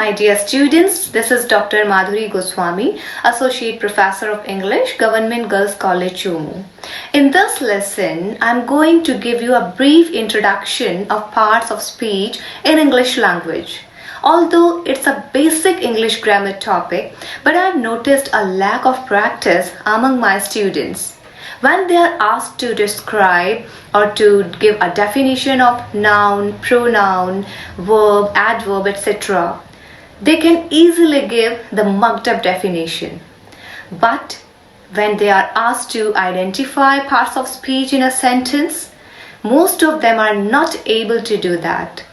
my dear students. This is Dr. Madhuri Goswami, Associate Professor of English, Government Girls College, Jammu. In this lesson, I'm going to give you a brief introduction of parts of speech in English language. Although it's a basic English grammar topic, but I've noticed a lack of practice among my students. When they are asked to describe or to give a definition of noun, pronoun, verb, adverb, etc., they can easily give the mucked up definition. But when they are asked to identify parts of speech in a sentence, most of them are not able to do that.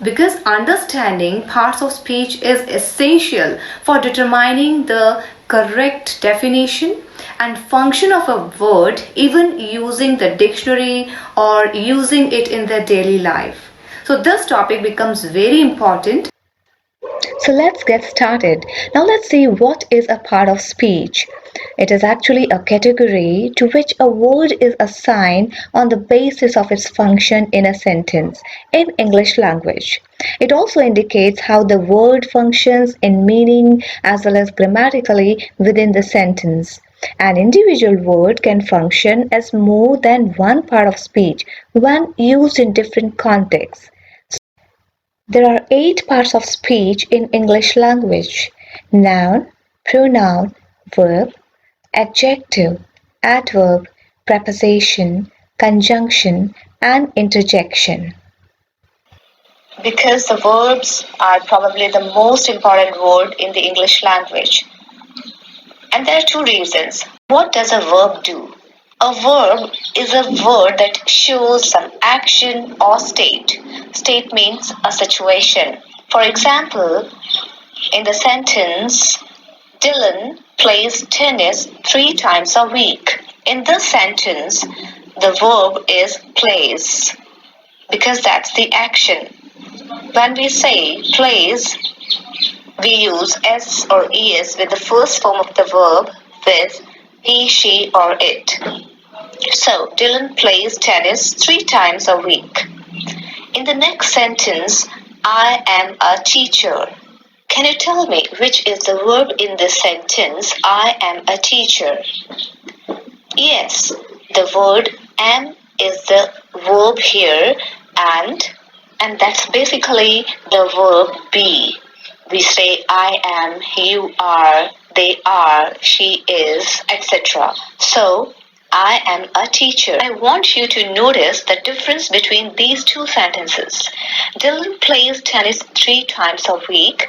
Because understanding parts of speech is essential for determining the correct definition and function of a word, even using the dictionary or using it in their daily life. So this topic becomes very important. So let's get started. Now let's see what is a part of speech. It is actually a category to which a word is assigned on the basis of its function in a sentence in English language. It also indicates how the word functions in meaning as well as grammatically within the sentence. An individual word can function as more than one part of speech when used in different contexts. There are 8 parts of speech in English language: noun, pronoun, verb, adjective, adverb, preposition, conjunction, and interjection. Because the verbs are probably the most important word in the English language. And there are 2 reasons. What does a verb do? A verb is a word that shows some action or state. State means a situation. For example, in the sentence, Dylan plays tennis 3 times a week. In this sentence, the verb is plays because that's the action. When we say plays, we use s or es with the first form of the verb with he, she, or it. So, Dylan plays tennis 3 times a week. In the next sentence, I am a teacher. Can you tell me which is the verb in this sentence, I am a teacher? Yes, the word am is the verb here and that's basically the verb be. We say I am, you are, they are, she is, etc. So, I am a teacher. I want you to notice the difference between these 2 sentences. Dylan plays tennis 3 times a week.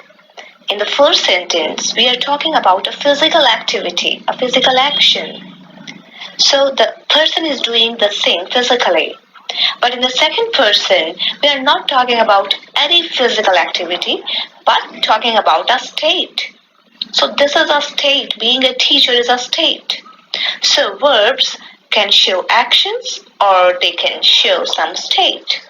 In the first sentence, we are talking about a physical activity, a physical action. So the person is doing the thing physically. But in the second person, we are not talking about any physical activity, but talking about a state. So this is a state. Being a teacher is a state. So verbs can show actions or they can show some state.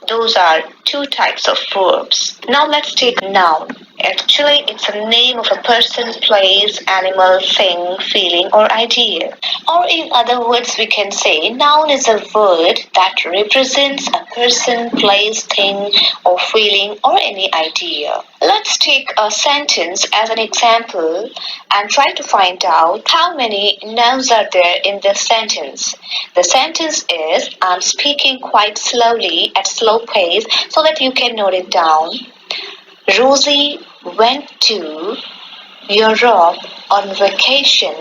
Those are 2 types of verbs. Now let's take noun. Actually, it's a name of a person, place, animal, thing, feeling, or idea. Or in other words, we can say noun is a word that represents a person, place, thing, or feeling, or any idea. Let's take a sentence as an example and try to find out how many nouns are there in this sentence. The sentence is, I'm speaking quite slowly at slow pace so that you can note it down. Rosie went to Europe on vacation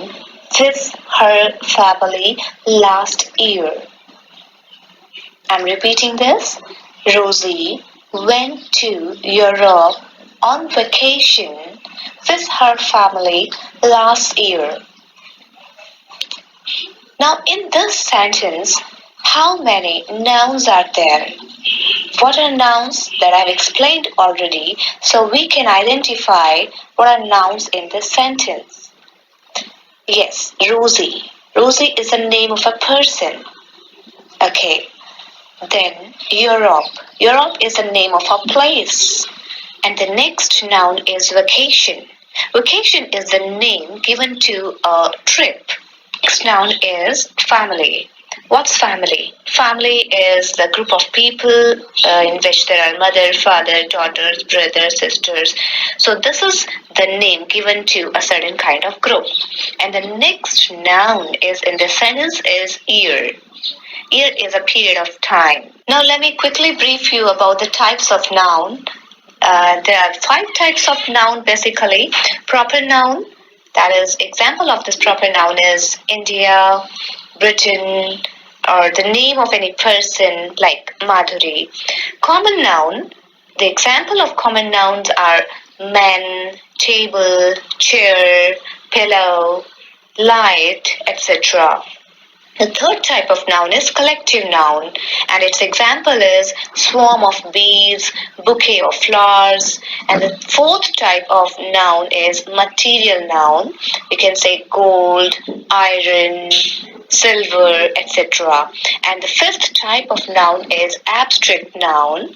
with her family last year. I'm repeating this. Rosie went to Europe on vacation with her family last year. Now in this sentence, how many nouns are there? What are nouns? That I've explained already, so we can identify what are nouns in this sentence. Yes, Rosie. Rosie is the name of a person. Okay. Then Europe. Europe is the name of a place. And the next noun is vacation. Vacation is the name given to a trip. Next noun is family. What's family? Family is the group of people in which there are mother, father, daughters, brothers, sisters. So this is the name given to a certain kind of group. And the next noun is in the sentence is year. Year is a period of time. Now let me quickly brief you about the types of noun. There are five types of noun basically. Proper noun, that is example of this proper noun is India, Britain, or the name of any person like Madhuri. Common noun, the example of common nouns are man, table, chair, pillow, light, etc. The third type of noun is collective noun, and its example is swarm of bees, bouquet of flowers. And the fourth type of noun is material noun. We can say gold, iron, silver, etc. And the fifth type of noun is abstract noun,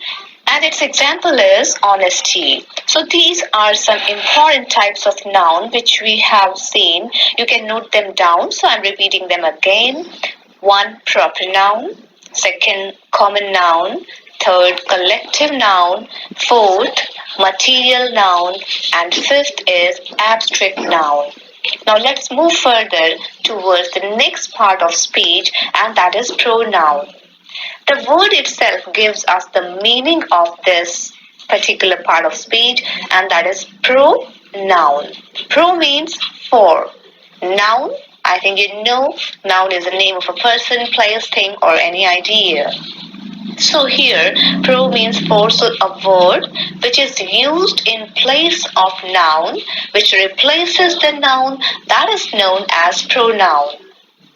and its example is honesty. So these are some important types of noun which we have seen. You can note them down. So I'm repeating them again. One, proper noun. Second, common noun. Third, collective noun. Fourth, material noun. And fifth is abstract noun. Now let's move further towards the next part of speech, and that is pronoun. The word itself gives us the meaning of this particular part of speech, and that is pronoun. Pro means for. Noun, I think you know, noun is the name of a person, place, thing, or any idea. So here, pro means for, so a word which is used in place of noun, which replaces the noun, that is known as pronoun.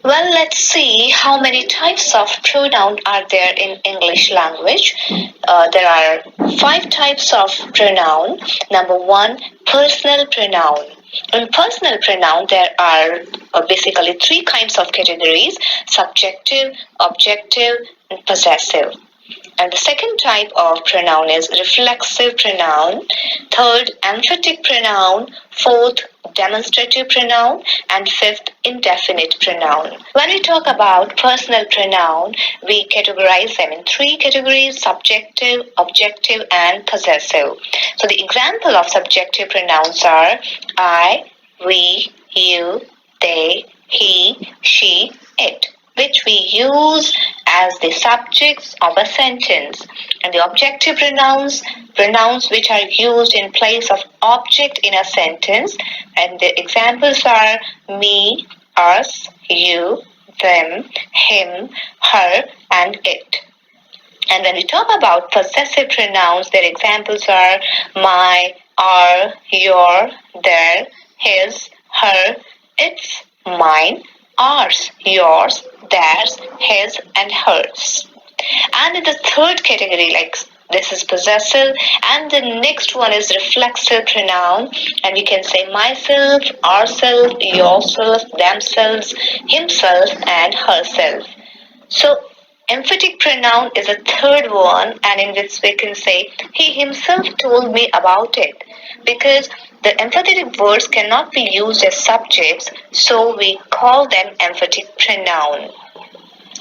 Well, let's see how many types of pronoun are there in English language. There are five types of pronoun. Number one, personal pronoun. In personal pronoun, there are basically three kinds of categories: subjective, objective, and possessive. And the second type of pronoun is reflexive pronoun. Third, emphatic pronoun. Fourth, demonstrative pronoun. And fifth, indefinite pronoun. When we talk about personal pronoun, we categorize them in three categories: subjective, objective, and possessive. So the example of subjective pronouns are I, we, you, they, he, she, it, which we use as the subjects of a sentence. And the objective pronouns, pronouns which are used in place of object in a sentence. And the examples are me, us, you, them, him, her, and it. And when we talk about possessive pronouns, their examples are my, our, your, their, his, her, its, mine, ours, yours, theirs, his, and hers. And in the third category, like this is possessive, and the next one is reflexive pronoun, and we can say myself, ourself, yourself, themselves, himself, and herself. So emphatic pronoun is a third one, and in which we can say he himself told me about it, because the emphatic words cannot be used as subjects, so we call them emphatic pronoun.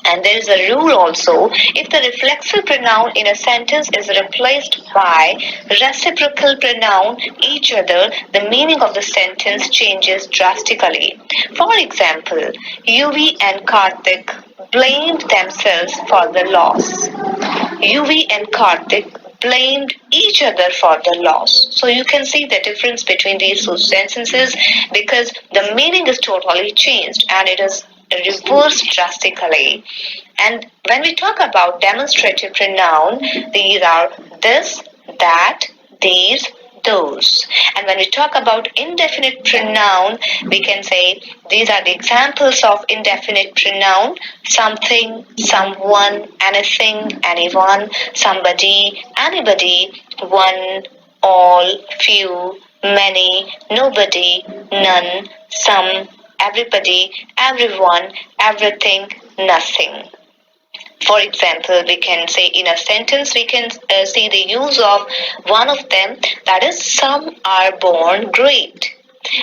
And there is a rule also: if the reflexive pronoun in a sentence is replaced by reciprocal pronoun each other, the meaning of the sentence changes drastically. For example, Yuvi and Karthik blamed themselves for the loss. Yuvi and Karthik blamed each other for the loss. So you can see the difference between these two sentences, because the meaning is totally changed and it is reversed drastically. And when we talk about demonstrative pronoun, these are this, that, these, those. And when we talk about indefinite pronoun, we can say these are the examples of indefinite pronoun: something, someone, anything, anyone, somebody, anybody, one, all, few, many, nobody, none, some, everybody, everyone, everything, nothing. For example, we can say in a sentence, we can see the use of one of them, that is, some are born great.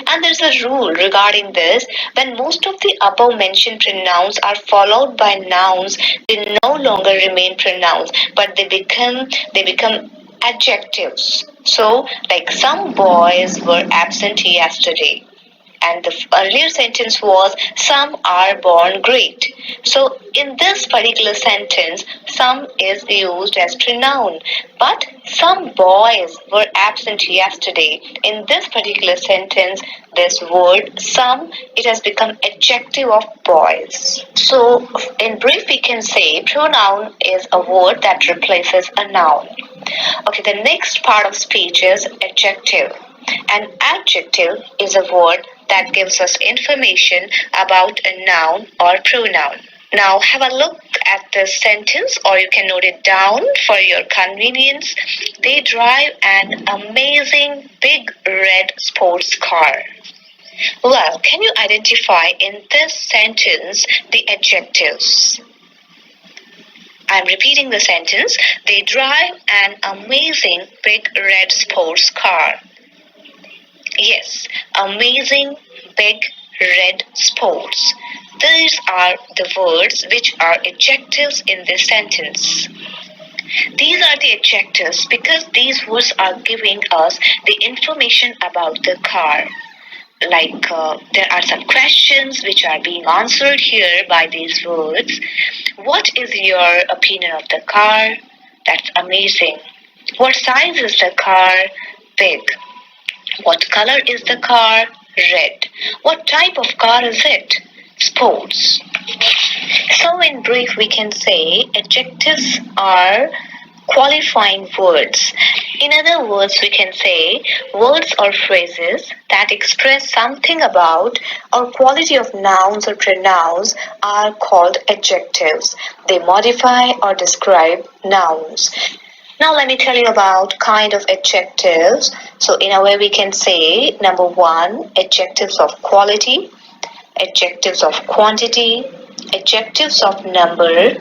And there's a rule regarding this. When most of the above mentioned pronouns are followed by nouns, they no longer remain pronouns, but they become adjectives. So, like some boys were absent yesterday. And the earlier sentence was some are born great. So in this particular sentence, some is used as pronoun, but some boys were absent yesterday. In this particular sentence, this word some, it has become adjective of boys. So in brief we can say pronoun is a word that replaces a noun. Okay, the next part of speech is adjective. An adjective is a word that gives us information about a noun or pronoun. Now have a look at this sentence, or you can note it down for your convenience. They drive an amazing big red sports car. Well, can you identify in this sentence the adjectives? I'm repeating the sentence. They drive an amazing big red sports car. Yes, amazing big red sports. These are the words which are adjectives in this sentence. These are the adjectives because these words are giving us the information about the car. There are some questions which are being answered here by these words. What is your opinion of the car? That's amazing. What size is the car? Big. What color is the car? Red. What type of car is it? Sports. So in brief we can say adjectives are qualifying words. In other words, we can say words or phrases that express something about or quality of nouns or pronouns are called adjectives. They modify or describe nouns. Now let me tell you about kind of adjectives. So in a way we can say number one, adjectives of quality, adjectives of quantity, adjectives of number,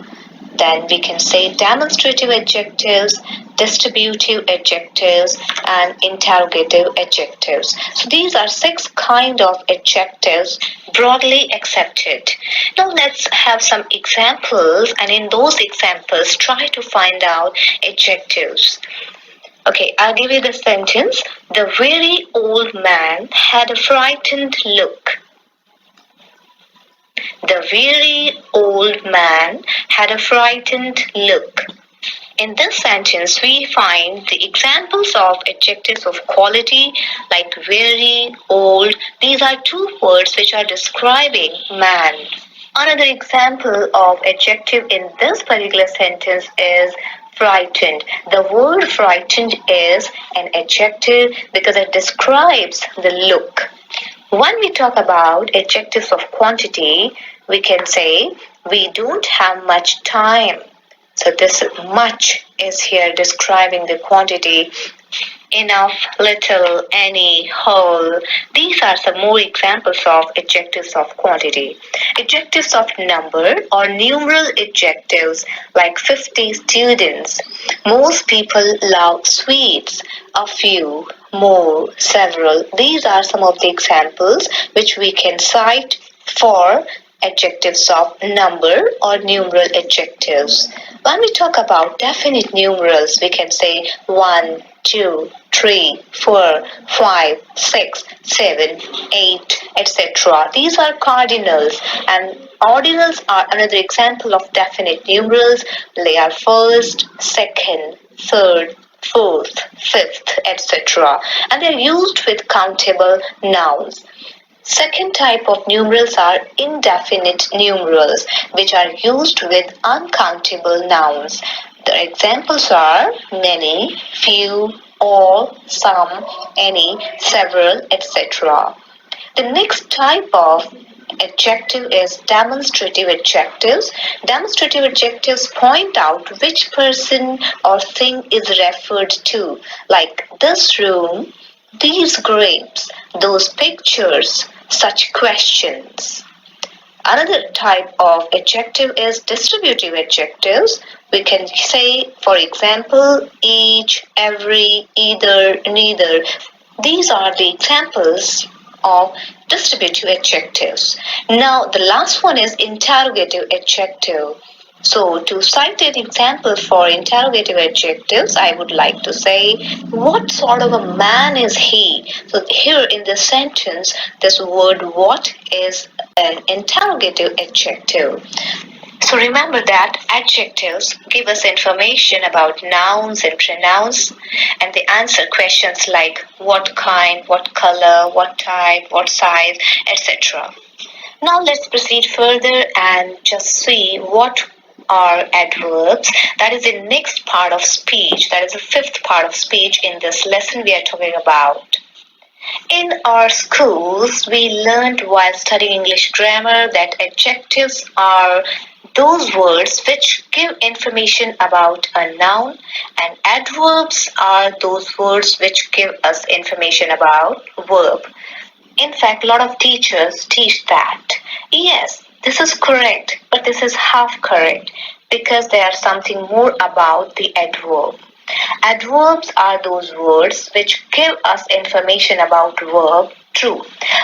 then we can say demonstrative adjectives, distributive adjectives, and interrogative adjectives. So these are six kind of adjectives broadly accepted. Now let's have some examples, and in those examples try to find out adjectives. Okay, I'll give you the sentence. The very old man had a frightened look. The very old man had a frightened look. In this sentence, we find the examples of adjectives of quality like very, old. These are two words which are describing man. Another example of adjective in this particular sentence is frightened. The word frightened is an adjective because it describes the look. When we talk about adjectives of quantity, we can say we don't have much time. So this much is here describing the quantity. Enough, little, any, whole. These are some more examples of adjectives of quantity. Adjectives of number or numeral adjectives like 50 students. Most people love sweets. A few, more, several. These are some of the examples which we can cite for adjectives of number or numeral adjectives. When we talk about definite numerals, we can say 1, 2, 3, 4, 5, 6, 7, 8, etc. These are cardinals, and ordinals are another example of definite numerals. They are first, second, third, fourth, fifth, etc. And they are used with countable nouns. Second type of numerals are indefinite numerals, which are used with uncountable nouns. The examples are many, few, all, some, any, several, etc. The next type of adjective is demonstrative adjectives. Demonstrative adjectives point out which person or thing is referred to, like this room, these grapes, those pictures, such questions. Another type of adjective is distributive adjectives. We can say, for example, each, every, either, neither. These are the examples of distributive adjectives. Now, the last one is interrogative adjective. So, to cite an example for interrogative adjectives, I would like to say, what sort of a man is he? So, here in this sentence, this word what is an interrogative adjective. So remember that adjectives give us information about nouns and pronouns, and they answer questions like what kind, what color, what type, what size, etc. Now let's proceed further and just see what are adverbs. That is the next part of speech. That is the fifth part of speech in this lesson we are talking about. In our schools, we learned while studying English grammar that adjectives are those words which give information about a noun, and adverbs are those words which give us information about verb. In fact, a lot of teachers teach that. Yes, this is correct, but this is half correct because there is something more about the adverb. Adverbs are those words which give us information about verb, true,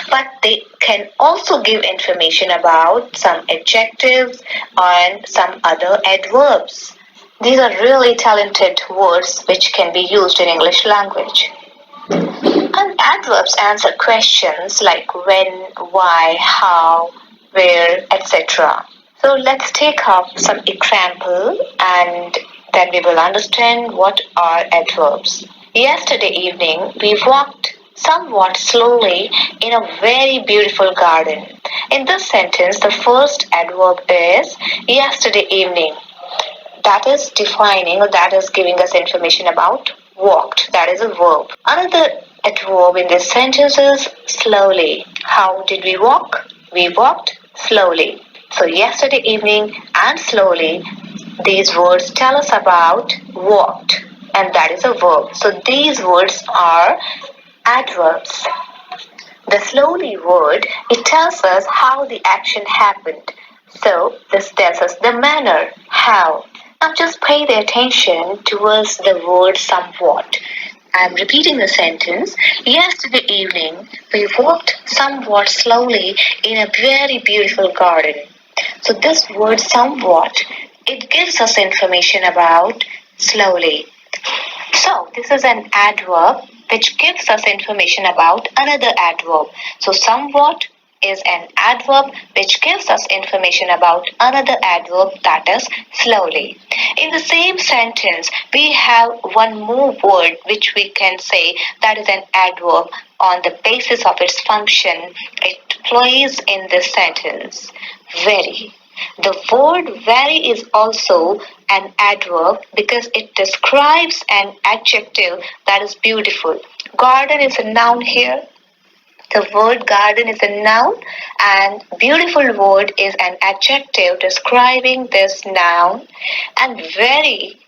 but they can also give information about some adjectives and some other adverbs. These are really talented words which can be used in English language. And adverbs answer questions like when, why, how, where, etc. So let's take up some example and then we will understand what are adverbs. Yesterday evening, we walked somewhat slowly in a very beautiful garden. In this sentence, the first adverb is yesterday evening. That is defining or that is giving us information about walked. That is a verb. Another adverb in this sentence is slowly. How did we walk? We walked slowly. So yesterday evening and slowly, these words tell us about walked, and that is a verb. So these words are adverbs. The slowly word, it tells us how the action happened. So this tells us the manner, how. Now just pay the attention towards the word somewhat. I'm repeating the sentence. Yesterday evening, we walked somewhat slowly in a very beautiful garden. So this word somewhat, it gives us information about slowly. So this is an adverb which gives us information about another adverb. So somewhat is an adverb which gives us information about another adverb, that is slowly. In the same sentence, we have one more word which we can say that is an adverb on the basis of its function. It plays in this sentence. Very. The word very is also an adverb because it describes an adjective that is beautiful. Garden is a noun here. The word garden is a noun and beautiful word is an adjective describing this noun, and very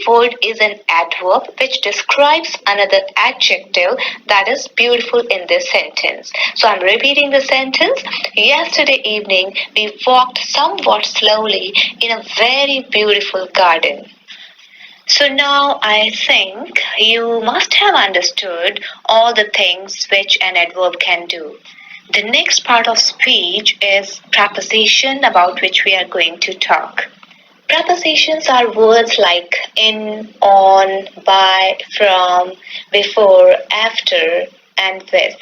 word is an adverb which describes another adjective that is beautiful in this sentence. So I'm repeating the sentence. Yesterday evening we walked somewhat slowly in a very beautiful garden. So now I think you must have understood all the things which an adverb can do. The next part of speech is preposition, about which we are going to talk. Prepositions are words like in, on, by, from, before, after, and with.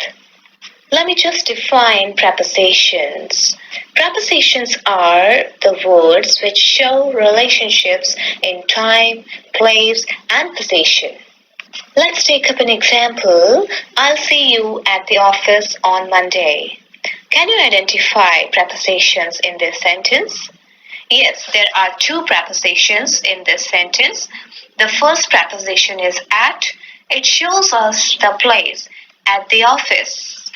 Let me just define prepositions. Prepositions are the words which show relationships in time, place, and position. Let's take up an example. I'll see you at the office on Monday. Can you identify prepositions in this sentence? Yes, there are two prepositions in this sentence. The first preposition is at. It shows us the place, at the office.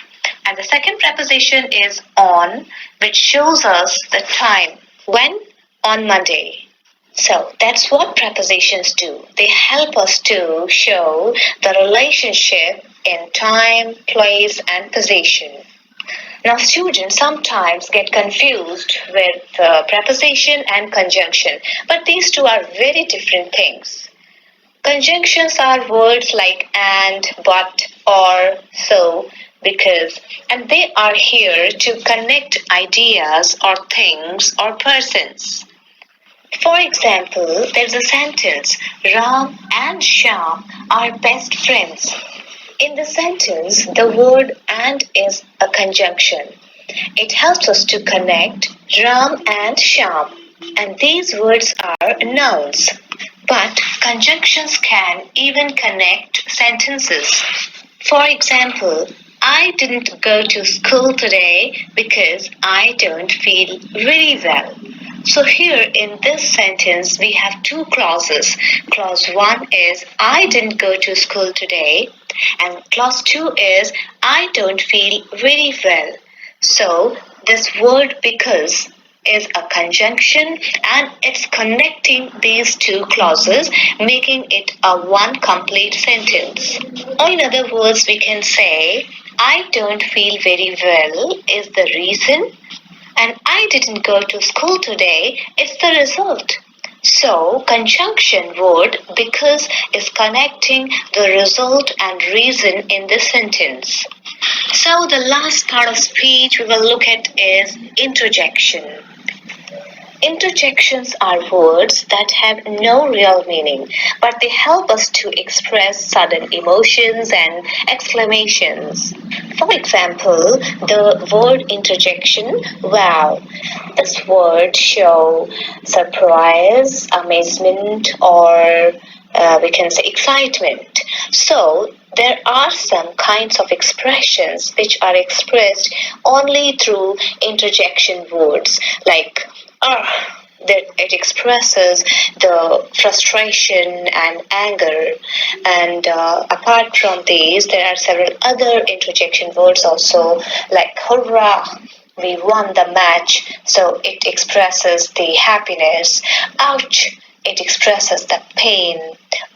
And the second preposition is on, which shows us the time. When? On Monday. So that's what prepositions do. They help us to show the relationship in time, place, and position. Now students sometimes get confused with preposition and conjunction, but these two are very different things. Conjunctions are words like and, but, or, so, because, and they are here to connect ideas or things or persons. For example, there's a sentence, Ram and Shyam are best friends. In the sentence, the word and is a conjunction. It helps us to connect Ram and Shyam, and these words are nouns. But conjunctions can even connect sentences. For example, I didn't go to school today because I don't feel really well. So here in this sentence we have two clauses. Clause 1 is I didn't go to school today, and clause 2 is I don't feel very well. So this word because is a conjunction and it's connecting these two clauses, making it a one complete sentence. Or in other words, we can say I don't feel very well is the reason, and I didn't go to school today is the result. So, conjunction word because is connecting the result and reason in this sentence. So, the last part of speech we will look at is interjection. Interjections are words that have no real meaning, but they help us to express sudden emotions and exclamations. For example, the word interjection, wow. This word show surprise, amazement, or we can say excitement. So there are some kinds of expressions which are expressed only through interjection words like that it expresses the frustration and anger, and apart from these there are several other interjection words also like hurrah, we won the match, so it expresses the happiness. Ouch, it expresses the pain.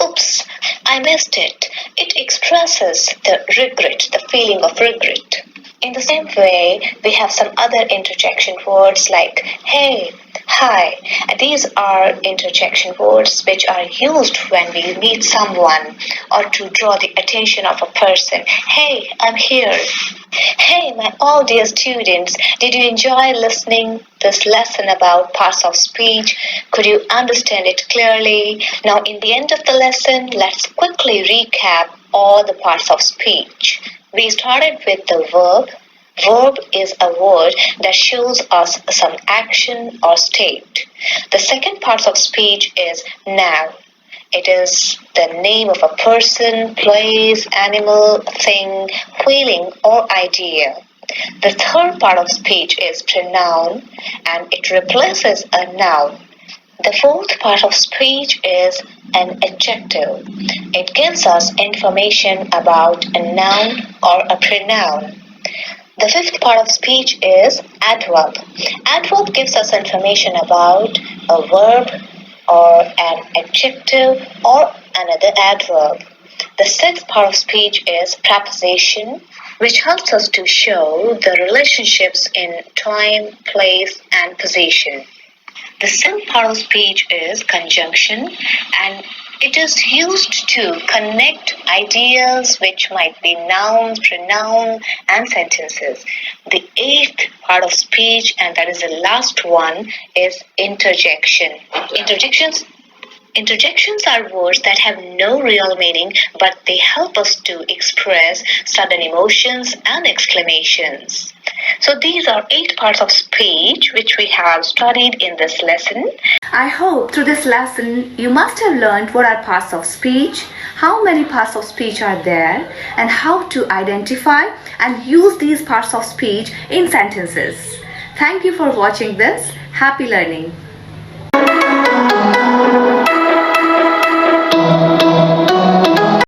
Oops, I missed it. It expresses the regret, the feeling of regret. In the same way, we have some other interjection words like hey, hi. These are interjection words which are used when we meet someone or to draw the attention of a person. Hey, I'm here. Hey, my all dear students, did you enjoy listening this lesson about parts of speech? Could you understand it clearly? Now, in the end of the lesson, let's quickly recap all the parts of speech. We started with the verb. Verb is a word that shows us some action or state. The second part of speech is noun. It is the name of a person, place, animal, thing, feeling, or idea. The third part of speech is pronoun, and it replaces a noun. The fourth part of speech is an adjective. It gives us information about a noun or a pronoun. The fifth part of speech is adverb. Adverb gives us information about a verb or an adjective or another adverb. The sixth part of speech is preposition, which helps us to show the relationships in time, place, and position. The seventh part of speech is conjunction, and it is used to connect ideas which might be nouns, pronoun, and sentences. The eighth part of speech, and that is the last one, is interjection. Interjections are words that have no real meaning, but they help us to express sudden emotions and exclamations. So these are 8 parts of speech which we have studied in this lesson. I hope through this lesson you must have learned what are parts of speech, how many parts of speech are there, and how to identify and use these parts of speech in sentences. Thank you for watching this. Happy learning.